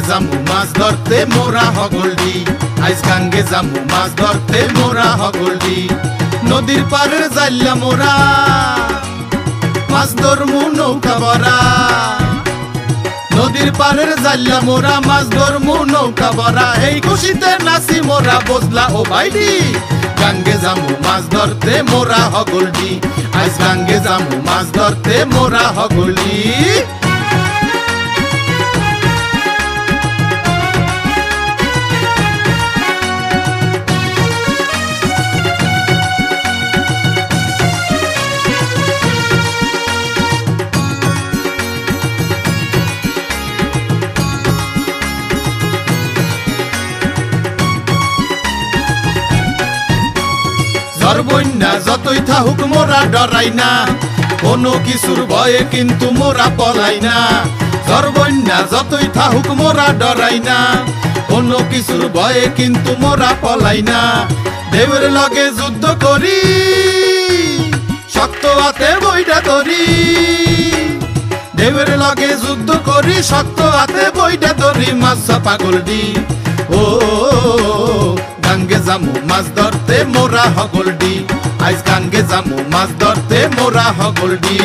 জামু মাছ ধরতে মোরা হগলডি, আইস গাঙ্গে জামু মাছ ধরতে মোরা হগলডি। নদীর পাড়ের জাইল্লা মোরা মাছ ধরমু নৌকা ভরা, নদীর পাড়ের জাইল্লা মোরা মাছ ধরমু নৌকা ভরা। এই খুশিতে নাচি মোরা বজলা ও ভাইডি, গাঙ্গে জামু মাছ ধরতে মোরা হগলডি, আইস গাঙ্গে জামু মাছ ধরতে মোরা হগলডি। ঝড় বন্যা যতই থাকুক মোরা ডরাই না, কোনো কিছুর ভয়ে কিন্তু মোরা পলাই না। ঝড় বন্যা যতই থাকুক মোরা ডরাই না, কোনো কিছুর ভয়ে কিন্তু মোরা পলাই না। ঢেউয়ের লগে যুদ্ধ করি, শক্ত হাতে বইটা ধরি, ঢেউয়ের লগে যুদ্ধ করি, শক্ত হাতে বইটা ধরি। মাছ পাগলডি ও গাঙ্গে জামু মাছ ধরতে মোরা হগলডি, আইস গাঙ্গে জামু মাছ ধরতে মোরা হগলডি।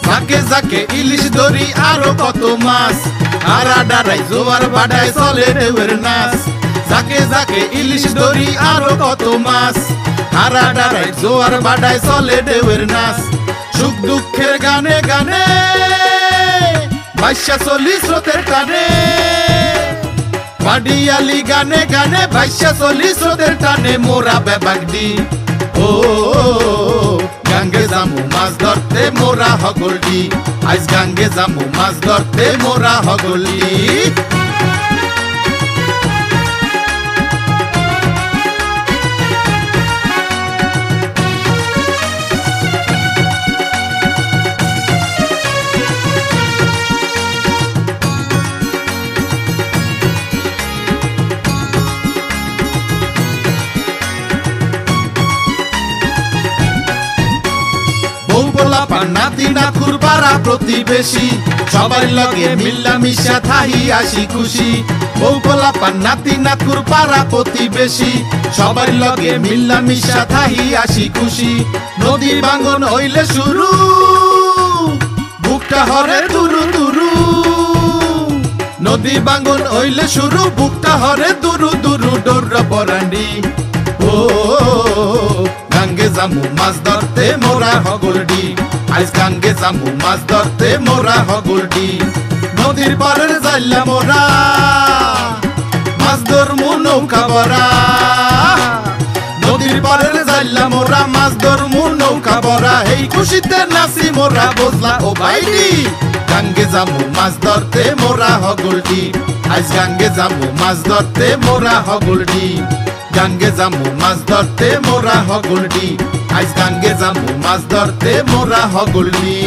জাকে জাকে ইলিশ ধরি আরো কত মাছ, আরা ডারাই জোয়ার বাডায় চলে ঢেউয়ের নাচ। জাকে জাকে ইলিশ ধরি আরো কত মাছ, আরা ডারাই জোয়ার বাডায় চলে ঢেউয়ের নাচ। সুখ দুঃখের গানে গানে ভাইসা চলি স্রোতের টানে, বাডিয়ালি গানে গানে ভাইসা চলি স্রোতের টানে। মোরা বেবাগডি ও গাঙ্গে জামু মাছ ধরতে মোরা হগলডি, আইস গাঙ্গে জামু মাছ ধরতে মোরা হগলডি। নাতি নাথুর পাড়া প্রতিবেশী সবার লগে মিল্লা মিশা থাহি আসি খুশি। বউ পোলাপান নাতি নাথুর পাড়া প্রতিবেশী সবার লগে মিল্লা মিশা থাহি আসি খুশি। নদী ভাঙন হইলে শুরু, বুকটা হরে দুরু দুরু, নদী ভাঙন হইলে শুরু, বুকটা হরে দুরু দুরু। ডোররা বরান্ডি ও গাঙ্গে জামু মাছ ধরতে মোরা হগলডি, আইস গাঙ্গে জামু মাছ ধরতে মোরা হগলডি। নদীর পাড়ের জাইল্লা মোরা মাছ ধরমু নৌকা ভরা, নদীর পাড়ের জাইল্লা মোরা মাছ ধরমু নৌকা ভরা। এই খুশিতে নাচি মোরা বজলা ও ভাইডি, গাঙ্গে জামু মাছ ধরতে মোরা হগলডি, আইস গাঙ্গে জামু মাছ ধরতে মোরা হগলডি। গাঙ্গে জামু মাছ ধরতে মোরা হগলডি, আইস গাঙ্গে জামু মাছ ধরতে মোরা হগলডি।